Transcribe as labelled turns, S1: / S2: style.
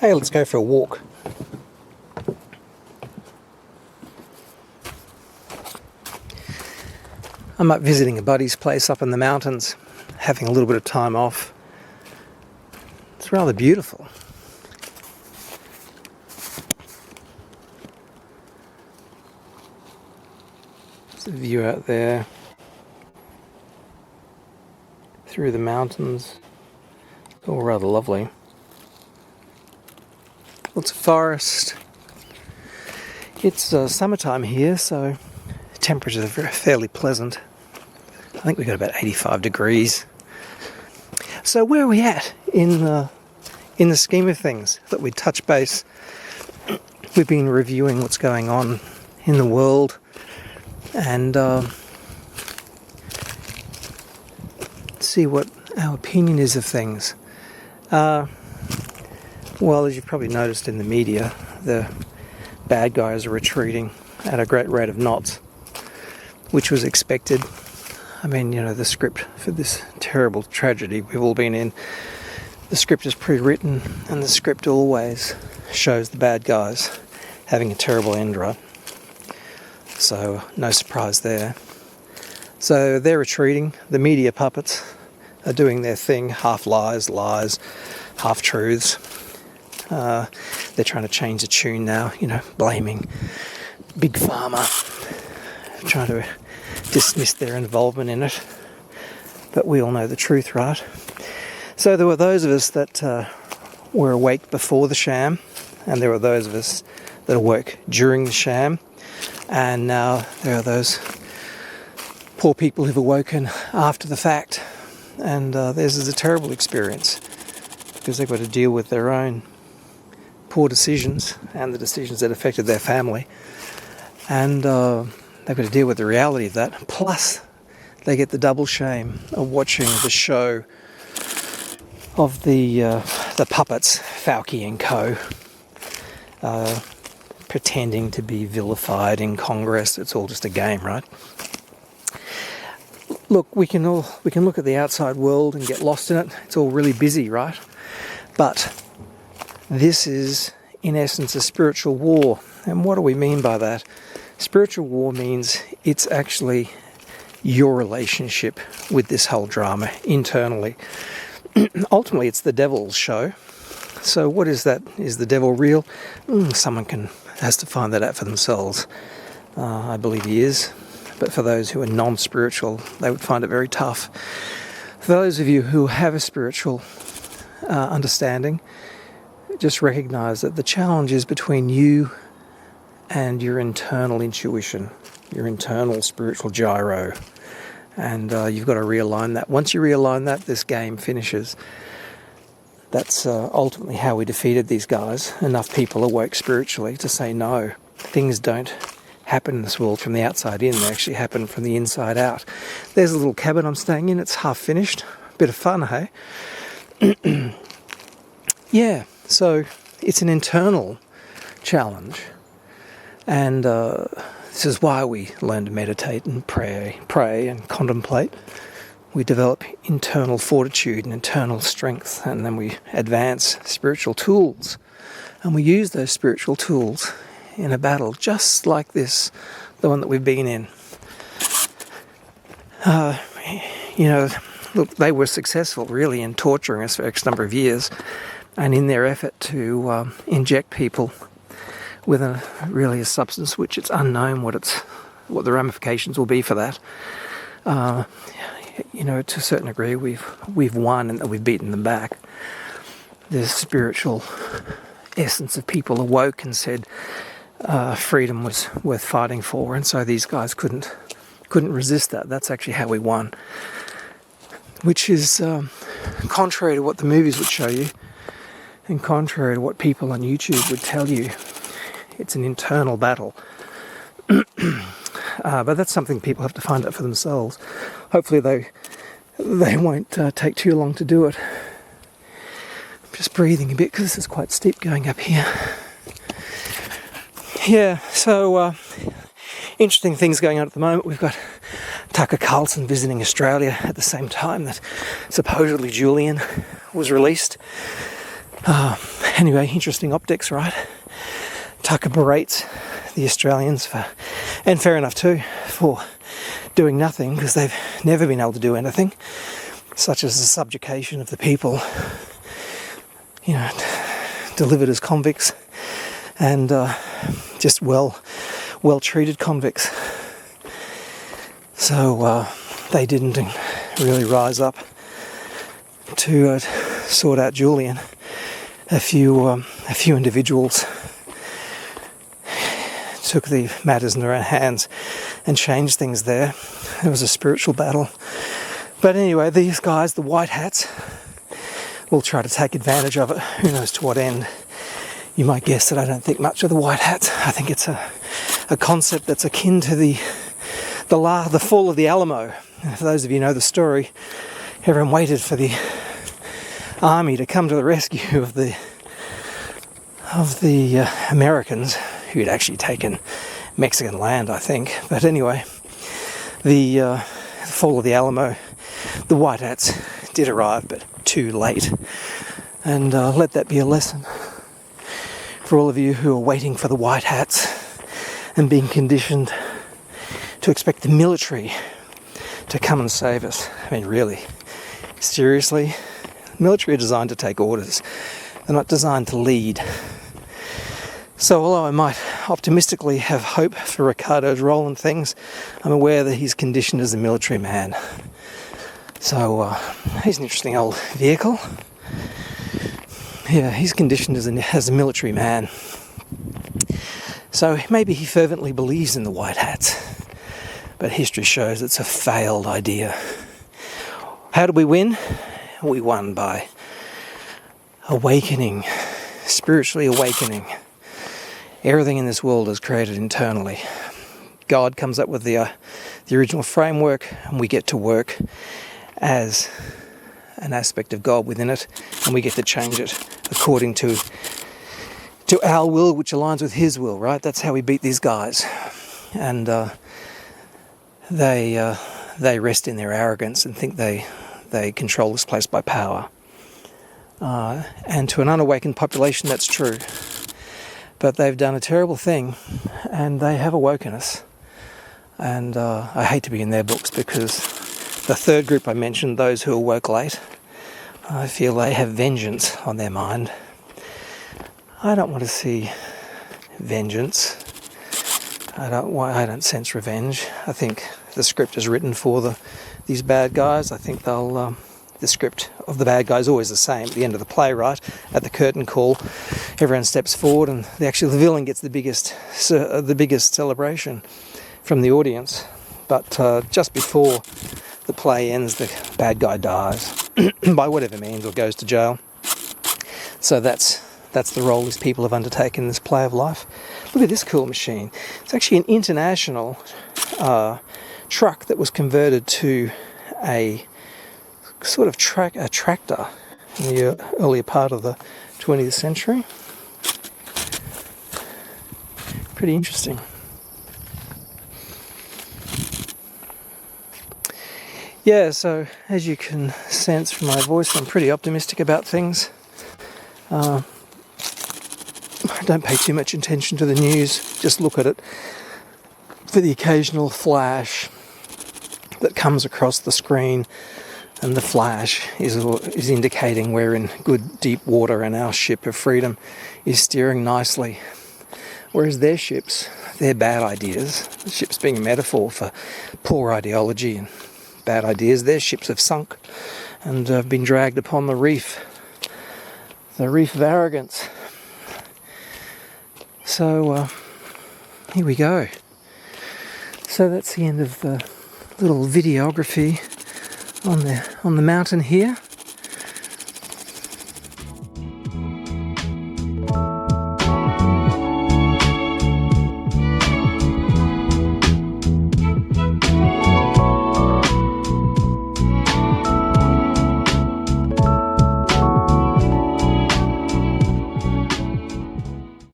S1: Hey, let's go for a walk. I'm up visiting a buddy's place up in the mountains, having a little bit of time off. It's rather beautiful. There's a view out there through the mountains. It's all rather lovely. Lots of forest. It's summertime here, so temperatures are fairly pleasant. I think we've got about 85 degrees. So where are we at in the scheme of things? That we touch base. We've been reviewing what's going on in the world and see what our opinion is of things. Well, as you've probably noticed in the media, the bad guys are retreating at a great rate of knots, which was expected. I mean, you know, the script for this terrible tragedy we've all been in, the script is pre-written, and the script always shows the bad guys having a terrible end, right? So, no surprise there. So, they're retreating. The media puppets are doing their thing, half lies, half truths. They're trying to change the tune now, you know, blaming big pharma, trying to dismiss their involvement in it. But we all know the truth, right? So there were those of us that were awake before the sham, and there were those of us that awoke during the sham, and now there are those poor people who've awoken after the fact, and theirs is a terrible experience because they've got to deal with their own poor decisions and the decisions that affected their family, and they've got to deal with the reality of that. Plus, they get the double shame of watching the show of the puppets, Fauci and co, pretending to be vilified in Congress. It's all just a game, right? Look, we can look at the outside world and get lost in it. It's all really busy, right? But this is, in essence, a spiritual war. And what do we mean by that? Spiritual war means it's actually your relationship with this whole drama internally. Ultimately, it's the devil's show. So what is that? Is the devil real? Someone has to find that out for themselves. I believe he is. But for those who are non-spiritual, they would find it very tough. For those of you who have a spiritual understanding, just recognize that the challenge is between you and your internal intuition, your internal spiritual gyro. And you've got to realign that. Once you realign that, this game finishes. That's ultimately how we defeated these guys. Enough people awoke spiritually to say no. Things don't happen in this world from the outside in. They actually happen from the inside out. There's a little cabin I'm staying in. It's half finished. Bit of fun, hey? Yeah, so it's an internal challenge. And this is why we learn to meditate and pray and contemplate. We develop internal fortitude and internal strength, and then we advance spiritual tools. And we use those spiritual tools in a battle just like this, the one that we've been in. Look, they were successful really in torturing us for X number of years, and in their effort to inject people with a substance which it's unknown what the ramifications will be for that. To a certain degree, we've won and that we've beaten them back. The spiritual essence of people awoke and said freedom was worth fighting for, and so these guys couldn't resist that. That's actually how we won, which is contrary to what the movies would show you, and contrary to what people on YouTube would tell you. It's an internal battle. But that's something people have to find out for themselves. Hopefully they won't take too long to do it. I'm just breathing a bit because this is quite steep going up here. Yeah, so interesting things going on at the moment. We've got Tucker Carlson visiting Australia at the same time that supposedly Julian was released. Anyway, interesting optics, right? Tucker berates the Australians for, and fair enough too, for doing nothing, because they've never been able to do anything, such as the subjugation of the people, you know, delivered as convicts, and just well treated convicts. So they didn't really rise up to sort out Julian. A few individuals took the matters in their own hands and changed things there. It was a spiritual battle. But anyway, these guys, the white hats, will try to take advantage of it. Who knows to what end? You might guess that I don't think much of the white hats. I think it's a concept that's akin to the fall of the Alamo. And for those of you who know the story, everyone waited for the army to come to the rescue of the Americans, who had actually taken Mexican land, I think. But anyway, the fall of the Alamo, the white hats did arrive, but too late. And let that be a lesson for all of you who are waiting for the white hats and being conditioned to expect the military to come and save us. I mean, really, seriously, the military are designed to take orders. They're not designed to lead. So although I might optimistically have hope for Ricardo's role in things, I'm aware that he's conditioned as a military man. So he's an interesting old vehicle. Yeah, he's conditioned as a military man. So maybe he fervently believes in the white hats, but history shows it's a failed idea. How did we win? We won by awakening, spiritually awakening. Everything in this world is created internally. God comes up with the original framework, and we get to work as an aspect of God within it, and we get to change it according to our will, which aligns with His will, right? That's how we beat these guys. And they rest in their arrogance and think they control this place by power. And to an unawakened population, that's true. But they've done a terrible thing, and they have awoken us. And I hate to be in their books, because the third group I mentioned, those who awoke late, I feel they have vengeance on their mind. I don't want to see vengeance. I don't sense revenge. I think the script is written for these bad guys. I think the script of the bad guy is always the same. At the end of the play, right, at the curtain call, everyone steps forward, and the villain gets the biggest celebration from the audience. But just before the play ends, the bad guy dies by whatever means, or goes to jail. So that's the role these people have undertaken in this play of life. Look at this cool machine. It's actually an international truck that was converted to a sort of a tractor in the earlier part of the 20th century. Pretty interesting. Yeah, so as you can sense from my voice, I'm pretty optimistic about things. I don't pay too much attention to the news, just look at it for the occasional flash that comes across the screen, and the flash is indicating we're in good deep water and our ship of freedom is steering nicely. Whereas their ships, they're bad ideas. The ships being a metaphor for poor ideology and bad ideas. Their ships have sunk and have been dragged upon the reef of arrogance. So here we go. So that's the end of the little videography on the mountain here.